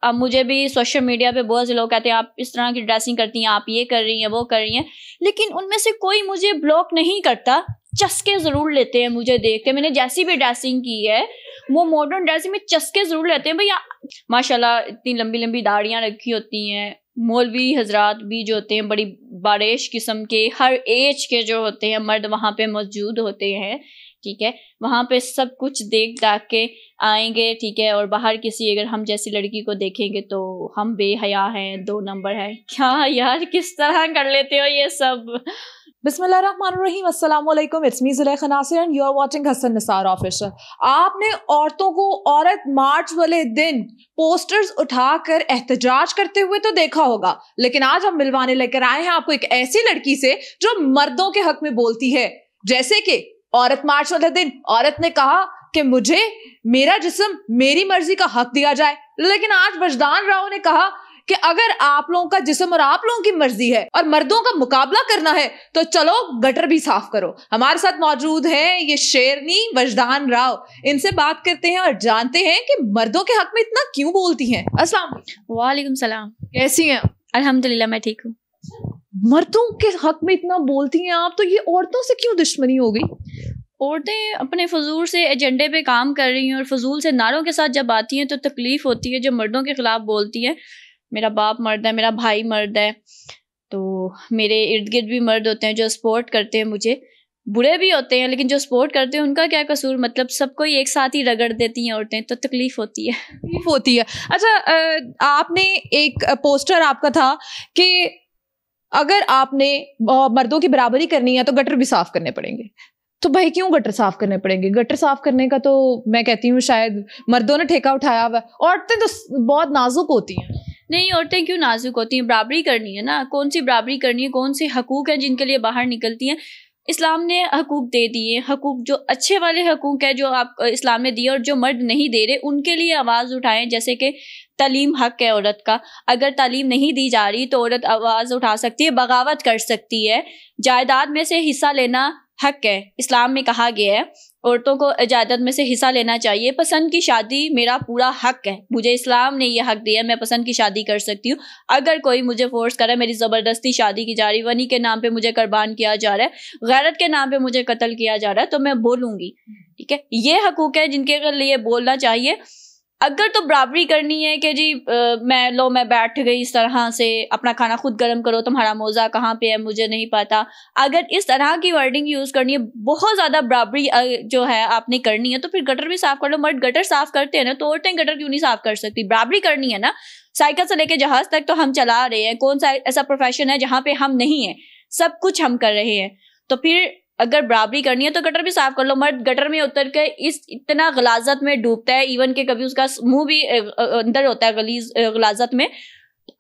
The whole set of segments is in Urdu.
اب مجھے بھی سوشل میڈیا پہ بہت سے لوگ کہتے ہیں آپ اس طرح کی ڈریسنگ کرتی ہیں, آپ یہ کر رہی ہیں, وہ کر رہی ہیں, لیکن ان میں سے کوئی مجھے بلاک نہیں کرتا. چسکے ضرور لیتے ہیں مجھے دیکھ کے. میں نے جیسی بھی ڈریسنگ کی ہے وہ ماڈرن ڈریسنگ میں چسکے ضرور لیتے ہیں. بھیا ماشاء اللہ اتنی لمبی لمبی داڑیاں رکھی ہوتی ہیں, مولوی حضرات بھی جو ہوتے ہیں بڑی باریش قسم کے, ہر ایج کے جو ہوتے ہیں مرد وہاں پہ موجود ہوتے ہیں. ٹھیک ہے, وہاں پہ سب کچھ دیکھ داکھ کے آئیں گے. ٹھیک ہے, اور باہر کسی اگر ہم جیسی لڑکی کو دیکھیں گے تو ہم بے حیا ہیں, 2 نمبر ہیں. کیا یار کس طرح کر لیتے ہو یہ سب. بسم اللہ الرحمن الرحیم. السلام علیکم, it's me Zulekha Nasir and you are watching Hasan Nisar official. آپ نے عورتوں کو عورت مارچ والے دن پوسٹرز اٹھا کر احتجاج کرتے ہوئے تو دیکھا ہوگا, لیکن آج ہم ملوانے لے کر آئے ہیں آپ کو ایک ایسی لڑکی سے جو مردوں کے حق میں بولتی ہے. جیسے کہ عورت مارچ والے دن عورت نے کہا کہ مجھے میرا جسم میری مرضی کا حق دیا جائے, لیکن آج وجدان راؤ نے کہا کہ اگر آپ لوگوں کا جسم اور آپ لوگوں کی مرضی ہے اور مردوں کا مقابلہ کرنا ہے تو چلو گٹر بھی صاف کرو. ہمارے ساتھ موجود ہیں یہ شیرنی وجدان راؤ. ان سے بات کرتے ہیں اور جانتے ہیں کہ مردوں کے حق میں اتنا کیوں بولتی ہیں. السلام علیکم. وعلیکم السلام. کیسی ہیں؟ الحمدللہ میں ٹھیک ہوں. مردوں کے حق میں اتنا بولتی ہیں آپ, تو یہ عورتوں سے کیوں دشمنی ہو گئی؟ عورتیں اپنے فضول سے ایجنڈے پہ کام کر رہی ہیں اور فضول سے نعروں کے ساتھ جب آتی ہیں تو تکلیف ہوتی ہے. جب مردوں کے خلاف بولتی ہیں, میرا باپ مرد ہے, میرا بھائی مرد ہے, تو میرے ارد گرد بھی مرد ہوتے ہیں جو سپورٹ کرتے ہیں مجھے. برے بھی ہوتے ہیں لیکن جو سپورٹ کرتے ہیں ان کا کیا قصور, مطلب سب کو ایک ساتھ ہی رگڑ دیتی ہیں عورتیں, تو تکلیف ہوتی ہے. تکلیف ہوتی ہے. اچھا, آپ نے ایک پوسٹر آپ کا تھا کہ اگر آپ نے مردوں کی برابری کرنی ہے تو گٹر بھی صاف کرنے پڑیں گے. تو بھائی کیوں گٹر صاف کرنے پڑیں گے؟ گٹر صاف کرنے کا تو میں کہتی ہوں شاید مردوں نے ٹھیکہ اٹھایا ہوا ہے. عورتیں تو بہت نازک ہوتی ہیں. نہیں, عورتیں کیوں نازک ہوتی ہیں؟ برابری کرنی ہے نا. کون سی برابری کرنی ہے؟ کون سے حقوق ہیں جن کے لیے باہر نکلتی ہیں؟ اسلام نے حقوق دے دیے. حقوق جو اچھے والے حقوق ہیں جو آپ اسلام نے دیے, اور جو مرد نہیں دے رہے ان کے لیے آواز اٹھائیں. جیسے کہ تعلیم حق ہے عورت کا, اگر تعلیم نہیں دی جا رہی تو عورت آواز اٹھا سکتی ہے, بغاوت کر سکتی ہے. جائیداد میں سے حصہ لینا حق ہے, اسلام میں کہا گیا ہے عورتوں کو جائیداد میں سے حصہ لینا چاہیے. پسند کی شادی میرا پورا حق ہے, مجھے اسلام نے یہ حق دیا, میں پسند کی شادی کر سکتی ہوں. اگر کوئی مجھے فورس کرے, میری زبردستی شادی کی جا رہی, ونی کے نام پہ مجھے قربان کیا جا رہا ہے, غیرت کے نام پہ مجھے قتل کیا جا رہا ہے, تو میں بولوں گی. ٹھیک ہے, یہ حقوق ہے جن کے لیے بولنا چاہیے. اگر تو برابری کرنی ہے کہ جی میں بیٹھ گئی اس طرح سے, اپنا کھانا خود گرم کرو, تمہارا موزہ کہاں پہ ہے مجھے نہیں پتا, اگر اس طرح کی ورڈنگ یوز کرنی ہے, بہت زیادہ برابری جو ہے آپ نے کرنی ہے, تو پھر گٹر بھی صاف کر لو. مرد گٹر صاف کرتے ہیں نا, تو عورتیں گٹر کیوں نہیں صاف کر سکتی؟ برابری کرنی ہے نا. سائیکل سے لے کے جہاز تک تو ہم چلا رہے ہیں, کون سا ایسا پروفیشن ہے جہاں پہ ہم نہیں ہیں؟ سب کچھ ہم کر رہے ہیں. تو پھر اگر برابری کرنی ہے تو گٹر بھی صاف کر لو. مرد گٹر میں اتر کے اتنا غلاظت میں ڈوبتا ہے, ایون کہ کبھی اس کا منہ بھی اندر ہوتا ہے غلاظت میں.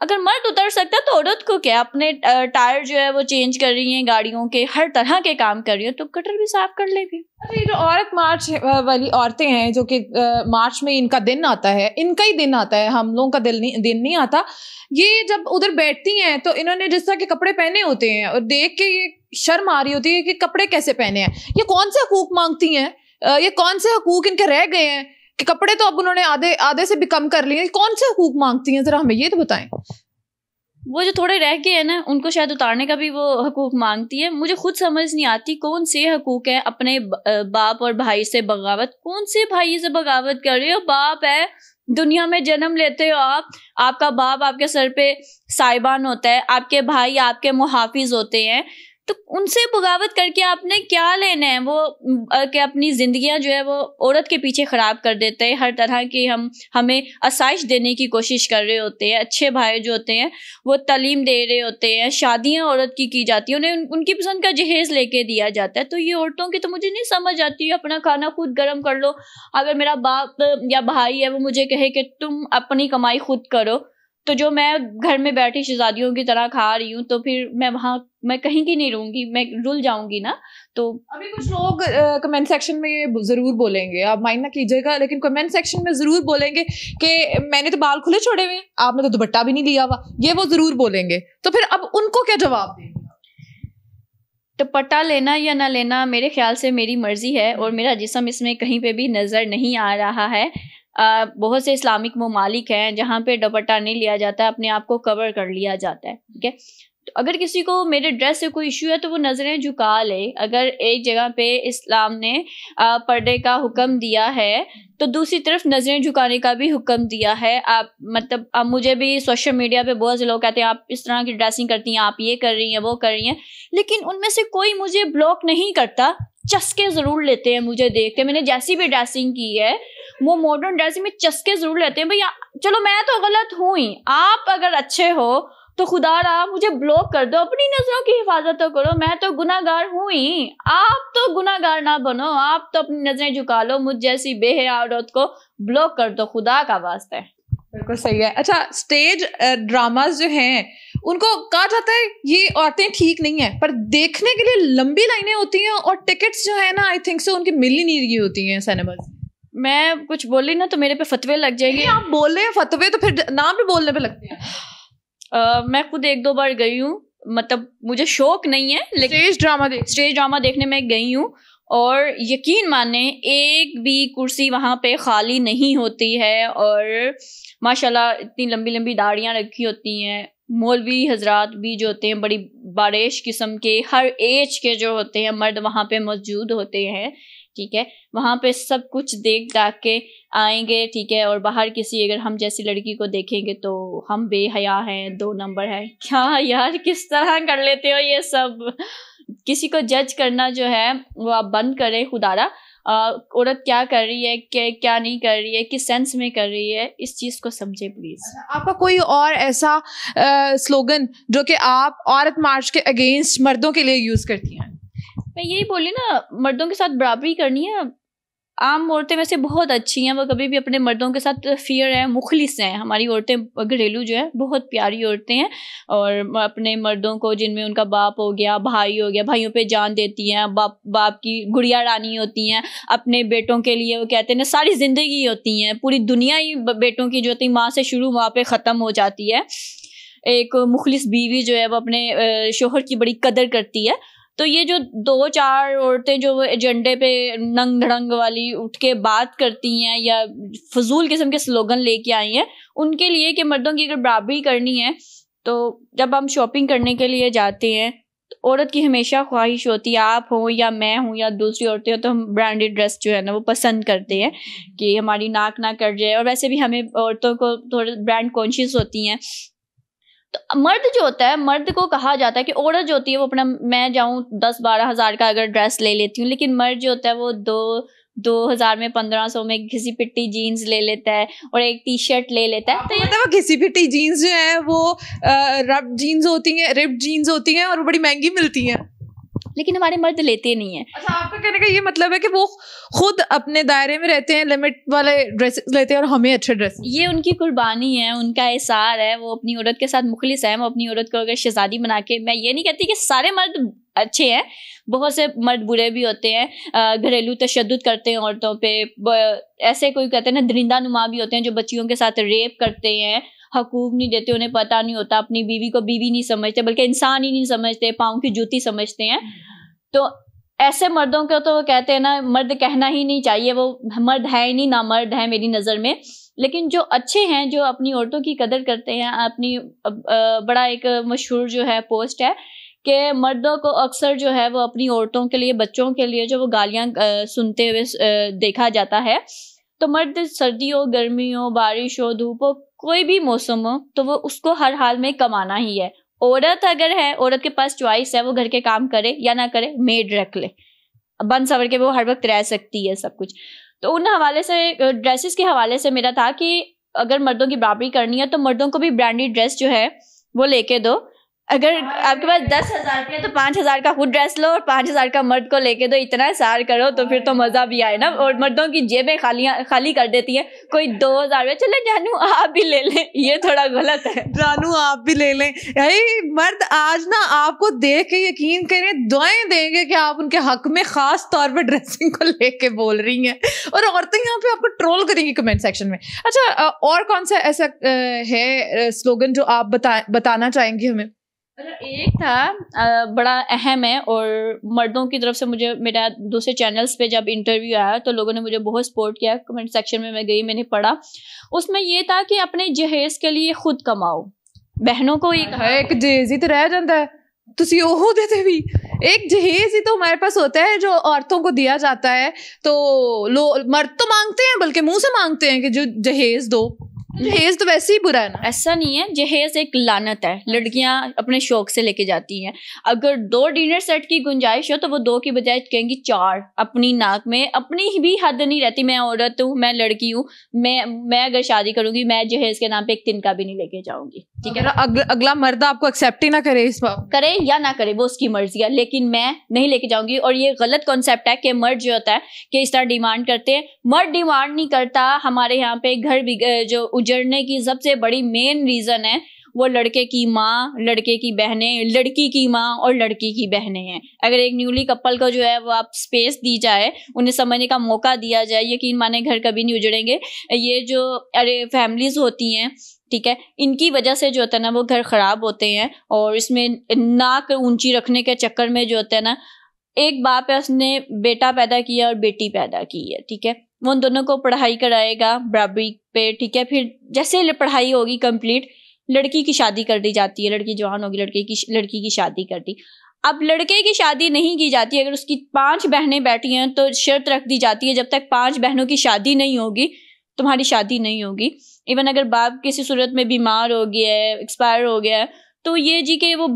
اگر مرد اتر سکتا ہے تو عورت کو کیا؟ اپنے ٹائر جو ہے وہ چینج کر رہی ہیں گاڑیوں کے, ہر طرح کے کام کر رہی ہیں, تو گٹر بھی صاف کر لے بھی. یہ جو عورت مارچ والی عورتیں ہیں جو کہ مارچ میں ان کا دن آتا ہے, ان کا ہی دن آتا ہے, ہم لوگوں کا دن نہیں آتا. یہ جب ادھر بیٹھتی ہیں تو انہوں نے جس طرح کے کپڑے پہنے ہوتے ہیں اور دیکھ کے یہ شرم آ رہی ہوتی ہے کہ کپڑے کیسے پہنے ہیں. یہ کون سے حقوق مانگتی ہیں؟ یہ کون سے حقوق ان کے رہ گئے ہیں کہ کپڑے تو اب انہوں نے آدھے سے بھی کم کر لیے. کون سے حقوق مانگتی ہیں ذرا ہمیں یہ تو بتائیں. وہ جو تھوڑے رہ گئے ہیں نا, ان کو شاید اتارنے کا بھی وہ حقوق مانگتی ہے. مجھے خود سمجھ نہیں آتی کون سے حقوق ہیں اپنے باپ اور بھائی سے بغاوت. کون سے بھائی سے بغاوت کر رہے ہو؟ باپ ہے, دنیا میں جنم لیتے ہو آپ کا باپ آپ کے سر پہ سائبان ہوتا ہے, آپ کے بھائی آپ کے محافظ ہوتے ہیں, تو ان سے بغاوت کر کے آپ نے کیا لینا ہے؟ وہ کہ اپنی زندگیاں جو ہے وہ عورت کے پیچھے خراب کر دیتے ہیں. ہر طرح کی ہمیں آسائش دینے کی کوشش کر رہے ہوتے ہیں. اچھے بھائی جو ہوتے ہیں وہ تعلیم دے رہے ہوتے ہیں, شادیاں عورت کی جاتی ہیں, انہیں ان کی پسند کا جہیز لے کے دیا جاتا ہے. تو یہ عورتوں کی تو مجھے نہیں سمجھ آتی. اپنا کھانا خود گرم کر لو. اگر میرا باپ یا بھائی ہے وہ مجھے کہے کہ تم اپنی کمائی خود کرو, تو جو میں گھر میں بیٹھی شہزادیوں کی طرح کھا رہی ہوں, تو پھر میں کہیں کی نہیں رہوں گی, میں رل جاؤں گی نا. تو ابھی کچھ لوگ کمنٹ سیکشن میں یہ ضرور بولیں گے, آپ مائنڈ نہ کیجیے گا, لیکن کمنٹ سیکشن میں ضرور بولیں گے کہ میں نے تو بال کھلے چھوڑے ہوئے ہیں, آپ نے تو دوپٹہ بھی نہیں لیا ہوا. یہ وہ ضرور بولیں گے. تو پھر اب ان کو کیا جواب دیں؟ دوپٹہ لینا یا نہ لینا میرے خیال سے میری مرضی ہے, اور میرا جسم اس میں کہیں پہ بھی نظر نہیں آ رہا ہے. بہت سے اسلامک ممالک ہیں جہاں پہ دوپٹہ نہیں لیا جاتا ہے, اپنے آپ کو کور کر لیا جاتا ہے. ٹھیک ہے, تو اگر کسی کو میرے ڈریس سے کوئی ایشو ہے تو وہ نظریں جھکا لے. اگر ایک جگہ پہ اسلام نے پردے کا حکم دیا ہے تو دوسری طرف نظریں جھکانے کا بھی حکم دیا ہے. آپ مطلب اب مجھے بھی سوشل میڈیا پہ بہت سے لوگ کہتے ہیں آپ اس طرح کی ڈریسنگ کرتی ہیں, آپ یہ کر رہی ہیں, وہ کر رہی ہیں, لیکن ان میں سے کوئی مجھے بلاک نہیں کرتا. چسکے ضرور لیتے ہیں مجھے دیکھ کے. میں نے جیسی بھی ڈریسنگ کی ہے وہ ماڈرن ڈریسنگ میں چسکے ضرور لیتے ہیں. بھیا چلو میں تو غلط ہوں ہی, آپ اگر اچھے ہو تو خدا را مجھے بلاک کر دو, اپنی نظروں کی حفاظت تو کرو. میں تو گناہ گار ہوں ہی, آپ تو گناہ گار نہ بنو, آپ تو اپنی نظریں جھکا لو. مجھ جیسی بے حیا عورت کو بلاک کر دو, خدا کا واسطہ ہے. بالکل صحیح ہے. اچھا, اسٹیج ڈراماز جو ہیں ان کو کہا جاتا ہے یہ عورتیں ٹھیک نہیں ہیں, پر دیکھنے کے لیے لمبی لائنیں ہوتی ہیں اور ٹکٹس جو ہے نا آئی تھنک سو ان کی مل ہی نہیں رہی ہوتی ہیں سینماز. میں کچھ بولی نا تو میرے پہ فتوے لگ جائیں گے. آپ بول رہے ہیں فتوے, تو پھر نام بھی بولنے پہ لگتے ہیں. میں خود 1-2 بار گئی ہوں, مطلب مجھے شوق نہیں ہے لیکن اسٹیج ڈرامہ دیکھنے میں گئی ہوں, اور یقین مانیں ایک بھی کرسی وہاں پہ خالی نہیں ہوتی ہے. اور ماشاءاللہ اتنی لمبی لمبی داڑیاں رکھی ہوتی ہیں. مولوی حضرات بھی جو ہوتے ہیں بڑی باریش قسم کے, ہر ایج کے جو ہوتے ہیں مرد وہاں پہ موجود ہوتے ہیں. ٹھیک ہے, وہاں پہ سب کچھ دیکھ داکھ کے آئیں گے. ٹھیک ہے, اور باہر کسی اگر ہم جیسی لڑکی کو دیکھیں گے تو ہم بے حیا ہیں, 2 نمبر ہے. کیا یار کس طرح کر لیتے ہو یہ سب. کسی کو جج کرنا جو ہے وہ آپ بند کریں. خدا را عورت کیا کر رہی ہے, کیا نہیں کر رہی ہے, کس سینس میں کر رہی ہے, اس چیز کو سمجھے پلیز. آپ کا کوئی اور ایسا سلوگن جو کہ آپ عورت مارچ کے اگینسٹ مردوں کے لیے یوز کرتی ہیں؟ میں یہی بولی نا, مردوں کے ساتھ برابری کرنی ہے. عام عورتیں ویسے بہت اچھی ہیں, وہ کبھی بھی اپنے مردوں کے ساتھ فیئر ہیں, مخلص ہیں. ہماری عورتیں گھریلو جو ہے بہت پیاری عورتیں ہیں, اور اپنے مردوں کو جن میں ان کا باپ ہو گیا, بھائی ہو گیا, بھائیوں پہ جان دیتی ہیں. باپ کی گڑیا رانی ہوتی ہیں. اپنے بیٹوں کے لیے وہ کہتے ہیں نا ساری زندگی ہوتی ہیں, پوری دنیا ہی بیٹوں کی جو ہوتی ماں سے شروع وہاں پہ ختم ہو جاتی ہے. ایک مخلص بیوی جو ہے وہ اپنے شوہر کی بڑی قدر کرتی ہے. تو یہ جو 2-4 عورتیں جو ایجنڈے پہ ننگ دھڑنگ والی اٹھ کے بات کرتی ہیں یا فضول قسم کے سلوگن لے کے آئی ہیں, ان کے لیے کہ مردوں کی اگر برابری کرنی ہے تو جب ہم شاپنگ کرنے کے لیے جاتے ہیں تو عورت کی ہمیشہ خواہش ہوتی ہے, آپ ہوں یا میں ہوں یا دوسری عورتیں ہوں, تو ہم برانڈیڈ ڈریس جو ہے نا وہ پسند کرتے ہیں کہ ہماری ناک نہ کٹ جائے. اور ویسے بھی ہمیں عورتوں کو تھوڑے برانڈ کانشیس ہوتی ہیں. تو مرد جو ہوتا ہے, مرد کو کہا جاتا ہے کہ عورت جو ہوتی ہے وہ اپنا, میں جاؤں 10-12 ہزار کا اگر ڈریس لے لیتی ہوں, لیکن مرد جو ہوتا ہے وہ 2,000 میں 1,500 میں گھسی پٹی جینز لے لیتا ہے اور ایک ٹی شرٹ لے لیتا ہے. تو مطلب گھسی پٹی جینز جو ہے وہ رب جینز ہوتی ہیں اور بڑی مہنگی ملتی ہیں, لیکن ہمارے مرد لیتے نہیں ہیں. اچھا, آپ کا کہنے کا یہ مطلب ہے کہ وہ خود اپنے دائرے میں رہتے ہیں, لمٹ والے ڈریسز لیتے ہیں اور ہمیں اچھے ڈریس. یہ ان کی قربانی ہے, ان کا احسار ہے, وہ اپنی عورت کے ساتھ مخلص ہے. وہ اپنی عورت کو اگر شہزادی بنا کے, میں یہ نہیں کہتی کہ سارے مرد اچھے ہیں, بہت سے مرد برے بھی ہوتے ہیں, گھریلو تشدد کرتے ہیں عورتوں پہ, ایسے کوئی کہتے ہیں نا درندہ نما بھی ہوتے ہیں جو بچیوں کے ساتھ ریپ کرتے ہیں, حقوق نہیں دیتے, انہیں پتہ نہیں ہوتا, اپنی بیوی کو بیوی نہیں سمجھتے بلکہ انسان ہی نہیں سمجھتے, پاؤں کی جوتی سمجھتے ہیں. تو ایسے مردوں کو تو وہ کہتے ہیں نا مرد کہنا ہی نہیں چاہیے, وہ مرد ہے ہی نہیں, نہ مرد ہے میری نظر میں. لیکن جو اچھے ہیں, جو اپنی عورتوں کی قدر کرتے ہیں, اپنی بڑا ایک مشہور جو ہے پوسٹ ہے کہ مردوں کو اکثر جو ہے وہ اپنی عورتوں کے لیے, بچوں کے لیے جو وہ گالیاں سنتے ہوئے دیکھا جاتا ہے. تو مرد سردی ہو, گرمی ہو, بارش ہو, دھوپ ہو, کوئی بھی موسم ہو, تو وہ اس کو ہر حال میں کمانا ہی ہے. عورت اگر ہے, عورت کے پاس چوائس ہے, وہ گھر کے کام کرے یا نہ کرے, میڈ رکھ لے, بن سور کے وہ ہر وقت رہ سکتی ہے سب کچھ. تو ان حوالے سے, ڈریسز کے حوالے سے میرا تھا کہ اگر مردوں کی برابری کرنی ہے تو مردوں کو بھی برانڈیڈ ڈریس جو ہے وہ لے کے دو. اگر آپ کے پاس 10,000 روپیہ تو 5,000 کا خود ڈریس لو اور 5,000 کا مرد کو لے کے دو, اتنا احسار کرو تو پھر تو مزہ بھی آئے نا. اور مردوں کی جیبیں خالی کر دیتی ہیں, کوئی 2,000 روپیہ, چلے جانو آپ بھی لے لیں, یہ تھوڑا غلط ہے. جانو آپ بھی لے لیں. مرد آج نا آپ کو دیکھ کے یقین کریں دعائیں دیں گے کہ آپ ان کے حق میں خاص طور پہ ڈریسنگ کو لے کے بول رہی ہیں, اور عورتیں یہاں پہ آپ کو ٹرول کریں گی کمنٹ سیکشن میں. اچھا, اور کون سا ایسا ہے سلوگن جو آپ بتانا چاہیں گے ہمیں؟ ایک تھا بڑا اہم ہے، اور مردوں کی طرف سے مجھے میرا دوسرے چینلز پہ جب انٹرویو آیا تو لوگوں نے مجھے بہت سپورٹ کیا، کمنٹ سیکشن میں گئی، میں نے پڑھا، اس میں یہ تھا کہ اپنے جہیز کے لیے خود کماؤ. بہنوں کو یہ کہا ایک جہیز ہی تو رہ جاتا ہے، تسی وہ دیتے بھی ایک جہیز ہی تو ہمارے پاس ہوتا ہے جو عورتوں کو دیا جاتا ہے. تو مرد تو مانگتے ہیں، بلکہ منہ سے مانگتے ہیں کہ جو جہیز دو. جہیز تو ویسے ہی برا ہے نا. ایسا نہیں ہے، جہیز ایک لعنت ہے، لڑکیاں اپنے شوق سے لے کے جاتی ہیں. اگر 2 ڈنر سیٹ کی گنجائش ہو تو وہ 2 کی بجائے کہیں گی 4. اپنی ناک میں اپنی بھی حد نہیں رہتی. میں عورت ہوں، میں لڑکی ہوں، میں اگر شادی کروں گی میں جہیز کے نام پہ ایک تنکا بھی نہیں لے کے جاؤں گی. ٹھیک ہے، اگلا مرد آپ کو ایکسیپٹ ہی نہ کرے، اس بات کرے یا نہ کرے وہ اس کی مرضی ہے، لیکن میں نہیں لے کے جاؤں گی. اور یہ غلط کانسیپٹ ہے کہ مرد جو ہوتا ہے کہ اس طرح ڈیمانڈ کرتے ہیں. مرد ڈیمانڈ نہیں کرتا. ہمارے یہاں پہ گھر جو اجڑنے کی سب سے بڑی مین ریزن ہے وہ لڑکے کی ماں، لڑکے کی بہنیں، لڑکی کی ماں اور لڑکی کی بہنیں ہیں. اگر ایک نیولی کپل کو جو ہے وہ آپ اسپیس دی جائے، انہیں سمجھنے کا موقع دیا جائے، یقین مانے گھر کبھی نہیں اجڑیں گے. یہ جو فیملیز ہوتی ہیں، ٹھیک ہے، ان کی وجہ سے جو ہوتا ہے نا وہ گھر خراب ہوتے ہیں. اور اس میں ناک اونچی رکھنے کے چکر میں جو ہوتا ہے نا، ایک باپ ہے، اس نے بیٹا پیدا کیا اور بیٹی پیدا کی ہے، ٹھیک ہے، وہ ان دونوں کو پڑھائی کرائے گا برابری پہ، ٹھیک ہے. پھر جیسے پڑھائی ہوگی کمپلیٹ، لڑکی کی شادی کر دی جاتی ہے. لڑکی جوان ہوگی، لڑکی کی شادی کر دی. اب لڑکے کی شادی نہیں کی جاتی. اگر اس کی 5 بہنیں بیٹھی ہیں تو شرط رکھ دی جاتی ہے جب تک 5 بہنوں کی شادی نہیں ہوگی تمہاری شادی نہیں ہوگی. ایون اگر باپ کسی صورت میں بیمار ہو گیا ہے، ایکسپائر ہو گیا ہے، تو یہ جی کہ وہ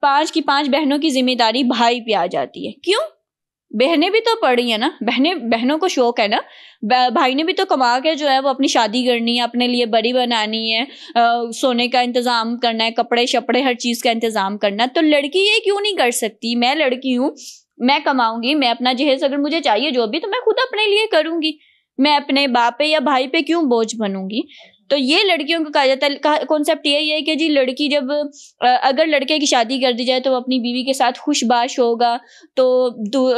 5 کی 5 بہنوں کی ذمہ داری بھائی پہ آ جاتی ہے. کیوں؟ بہنیں بھی تو پڑھی ہیں نا، بہنوں کو شوق ہے نا، بھائی نے بھی تو کما کے جو ہے وہ اپنی شادی کرنی ہے، اپنے لیے بڑی بنانی ہے، سونے کا انتظام کرنا ہے، کپڑے شپڑے ہر چیز کا انتظام کرنا ہے. تو لڑکی یہ کیوں نہیں کر سکتی؟ میں لڑکی ہوں، میں کماؤں گی، میں اپنا جہیز اگر مجھے چاہیے جو بھی تو میں خود اپنے لیے کروں گی. میں اپنے باپ پہ یا بھائی پہ کیوں بوجھ بنوں گی؟ تو یہ لڑکیوں کو کہا جاتا ہے، کانسیپٹ یہی ہے کہ جی لڑکی جب اگر لڑکے کی شادی کر دی جائے تو وہ اپنی بیوی کے ساتھ خوش باش ہوگا، تو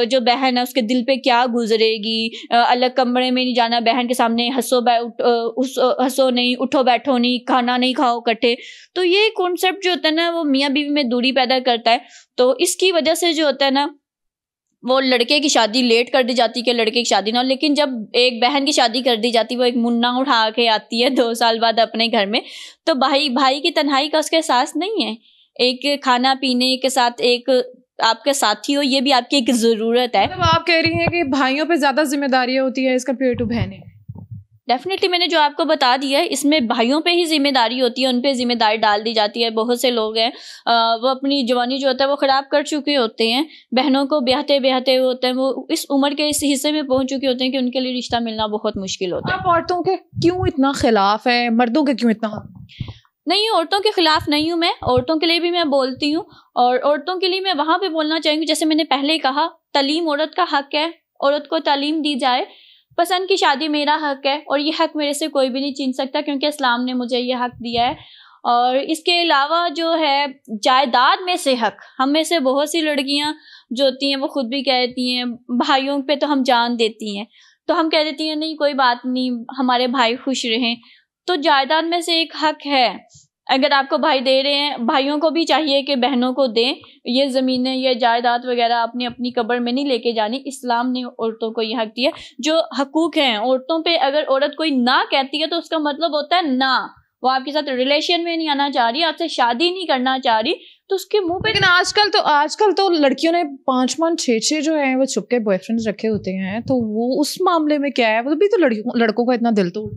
جو بہن ہے اس کے دل پہ کیا گزرے گی. الگ کمرے میں نہیں جانا، بہن کے سامنے ہنسو نہیں، اٹھو بیٹھو نہیں، کھانا نہیں کھاؤ کٹھے. تو یہ کانسیپٹ جو ہوتا ہے نا وہ میاں بیوی میں دوری پیدا کرتا ہے. تو اس کی وجہ سے جو ہوتا ہے نا وہ لڑکے کی شادی لیٹ کر دی جاتی کہ لڑکے کی شادی نہ ہو. لیکن جب ایک بہن کی شادی کر دی جاتی، وہ ایک منا اٹھا کے آتی ہے 2 سال بعد اپنے گھر میں، تو بھائی کی تنہائی کا اس کا احساس نہیں ہے. ایک کھانا پینے کے ساتھ ایک آپ کے ساتھی ہو، یہ بھی آپ کی ایک ضرورت ہے. مطلب آپ کہہ رہی ہیں کہ بھائیوں پہ زیادہ ذمہ داریاں ہوتی ہے ایز کمپیئر ٹو بہنیں. ڈیفینیٹلی میں نے جو آپ کو بتا دیا ہے، اس میں بھائیوں پہ ہی ذمہ داری ہوتی ہے، ان پہ ذمہ داری ڈال دی جاتی ہے. بہت سے لوگ ہیں وہ اپنی جوانی جو ہوتا ہے وہ خراب کر چکے ہوتے ہیں، بہنوں کو بیاہتے ہوتے ہیں، وہ اس عمر کے اس حصے میں پہنچ چکے ہوتے ہیں کہ ان کے لیے رشتہ ملنا بہت مشکل ہوتا ہے. آپ عورتوں کے کیوں اتنا خلاف ہیں، مردوں کے کیوں اتنا؟ نہیں، عورتوں کے خلاف نہیں ہوں میں، عورتوں کے لیے بھی میں بولتی ہوں. اور عورتوں کے لیے میں وہاں پہ بولنا چاہوں گی جیسے میں نے پہلے کہا، تعلیم عورت کا حق ہے، عورت کو تعلیم دی جائے. پسند کی شادی میرا حق ہے اور یہ حق میرے سے کوئی بھی نہیں چھین سکتا کیونکہ اسلام نے مجھے یہ حق دیا ہے. اور اس کے علاوہ جو ہے جائیداد میں سے حق، ہم میں سے بہت سی لڑکیاں جو ہوتی ہیں وہ خود بھی کہتی ہیں بھائیوں پہ تو ہم جان دیتی ہیں، تو ہم کہہ دیتی ہیں نہیں کوئی بات نہیں، ہمارے بھائی خوش رہیں. تو جائیداد میں سے ایک حق ہے، اگر آپ کو بھائی دے رہے ہیں، بھائیوں کو بھی چاہیے کہ بہنوں کو دیں. یہ زمینیں، یہ جائیداد وغیرہ اپنی قبر میں نہیں لے کے جانی. اسلام نے عورتوں کو یہ حق دیا. جو حقوق ہیں عورتوں پہ، اگر عورت کوئی نہ کہتی ہے تو اس کا مطلب ہوتا ہے نہ، وہ آپ کے ساتھ ریلیشن میں نہیں آنا چاہ رہی، آپ سے شادی نہیں کرنا چاہ رہی، تو اس کے منہ پہ. لیکن آج کل تو لڑکیوں نے 5 6 جو ہیں وہ چھپ کے بوائے فرینڈ رکھے ہوتے ہیں، تو وہ اس معاملے میں کیا ہے؟ وہ بھی تو لڑکوں کا اتنا دل توڑ.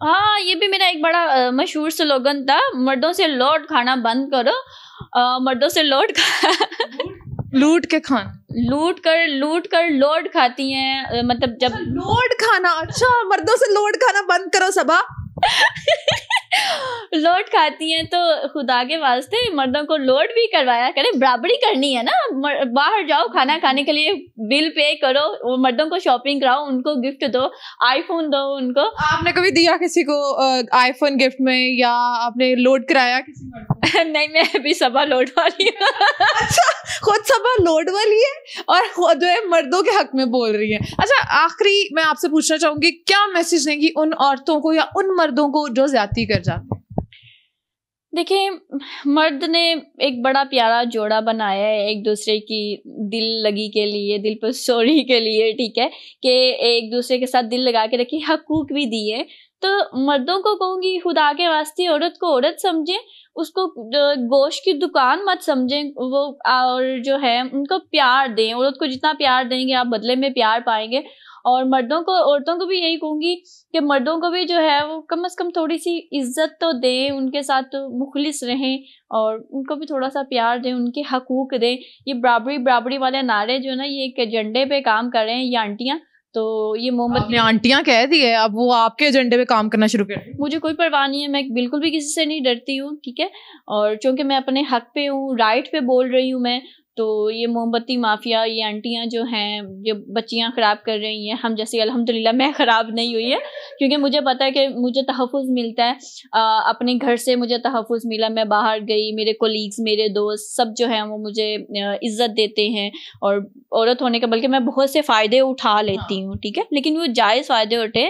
ہاں، یہ بھی میرا ایک بڑا مشہور سلوگن تھا، مردوں سے لوٹ کھانا بند کرو. مردوں سے لوٹ کے کھانا، لوٹ کر لوٹ کھاتی ہیں. مطلب جب لوٹ کھانا، اچھا مردوں سے لوٹ کھانا بند کرو صبا. لوٹ کھاتی ہیں تو خدا کے واسطے مردوں کو لوٹ بھی کروایا کرے، برابری کرنی ہے نا. باہر جاؤ کھانا کھانے کے لیے، بل پے کرو، مردوں کو شاپنگ کراؤ، ان کو گفٹ دو، آئی فون دو ان کو. آپ نے کبھی دیا کسی کو آئی فون گفٹ میں، یا آپ نے لوڈ کرایا کسی مرد کو؟ نہیں، میں ابھی صبا لوٹ والی ہوں. اچھا، خود صبا لوڈ والی ہے اور خود جو ہے مردوں کے حق میں بول رہی ہے. اچھا، آخری میں آپ سے پوچھنا چاہوں گی، کیا میسج دیں گی ان عورتوں کو یا ان مردوں کو جو زیادتی کر جاتے ہیں؟ دیکھیں مرد نے ایک بڑا پیارا جوڑا بنایا ہے ایک دوسرے کی دل لگی کے لیے, دل پر سوری کے لیے, ٹھیک ہے, کہ ایک دوسرے کے ساتھ دل لگا کے رکھی, حقوق بھی دیے. تو مردوں کو کہوں گی خدا کے واسطے عورت کو عورت سمجھیں, اس کو گوشت کی دکان مت سمجھیں, وہ اور جو ہے ان کو پیار دیں. عورت کو جتنا پیار دیں گے آپ بدلے میں پیار پائیں گے. اور مردوں کو, عورتوں کو بھی یہی کہوں گی کہ مردوں کو بھی جو ہے وہ کم از کم تھوڑی سی عزت تو دیں, ان کے ساتھ مخلص رہیں اور ان کو بھی تھوڑا سا پیار دیں, ان کے حقوق دیں. یہ برابری والے نعرے جو ہے نا یہ ایک ایجنڈے پہ کام کر رہے ہیں یہ آنٹیاں. تو یہ محمد نے آنٹیاں کہہ دی ہے, اب وہ آپ کے ایجنڈے پہ کام کرنا شروع کر. مجھے کوئی پرواہ نہیں ہے, میں بالکل بھی کسی سے نہیں ڈرتی ہوں, ٹھیک ہے, اور چونکہ میں اپنے حق پہ ہوں, رائٹ پہ بول رہی ہوں میں. تو یہ موم بتی مافیا, یہ آنٹیاں جو ہیں جو بچیاں خراب کر رہی ہیں, ہم جیسے الحمدللہ میں خراب نہیں ہوئی ہے کیونکہ مجھے پتہ ہے کہ مجھے تحفظ ملتا ہے اپنے گھر سے, مجھے تحفظ ملا, میں باہر گئی, میرے کولیگز, میرے دوست سب جو ہیں وہ مجھے عزت دیتے ہیں, اور عورت ہونے کا بلکہ میں بہت سے فائدے اٹھا لیتی ہوں, ٹھیک ہے, لیکن وہ جائز فائدے اٹھے.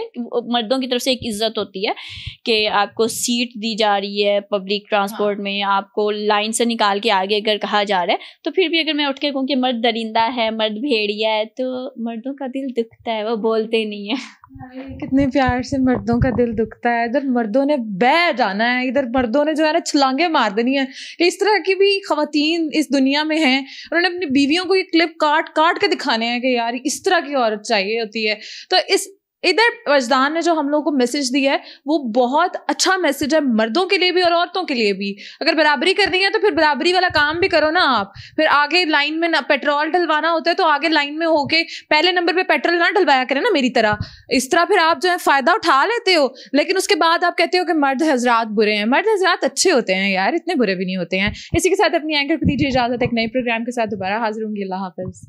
مردوں کی طرف سے ایک عزت ہوتی ہے کہ آپ کو سیٹ دی جا رہی ہے پبلک ٹرانسپورٹ میں, آپ کو لائن سے نکال کے آگے اگر کہا جا رہا ہے, تو پھر بھی اگر میں اٹھ کے کہوں کہ مرد درندہ ہے, مرد بھیڑیا ہے, تو مردوں کا دل دکھتا ہے, وہ بولتے نہیں ہیں. کتنے پیار سے مردوں کا دل دکھتا ہے. ادھر مردوں نے بہ جانا ہے, ادھر مردوں نے جو ہے نا چھلانگیں مار دینی ہے. اس طرح کی بھی خواتین اس دنیا میں ہیں, انہوں نے اپنی بیویوں کو یہ کلپ کاٹ کے دکھانے ہیں کہ یار اس طرح کی عورت چاہیے ہوتی ہے. تو اس ادھر وجدان نے جو ہم لوگوں کو میسج دیا ہے وہ بہت اچھا میسج ہے, مردوں کے لیے بھی اور عورتوں کے لیے بھی. اگر برابری کرنی ہے تو پھر برابری والا کام بھی کرو نا آپ. پھر آگے لائن میں پیٹرول ڈلوانا ہوتا ہے تو آگے لائن میں ہو کے پہلے نمبر پہ پیٹرول نہ ڈلوایا کریں نا میری طرح. اس طرح پھر آپ جو ہے فائدہ اٹھا لیتے ہو, لیکن اس کے بعد آپ کہتے ہو کہ مرد حضرات برے ہیں. مرد حضرات اچھے ہوتے ہیں یار, اتنے برے بھی نہیں ہوتے ہیں. اسی کے ساتھ اپنی اینکر کو دیجیے اجازت, ایک نئے پروگرام کے ساتھ دوبارہ حاضر ہوں گی. اللہ حافظ.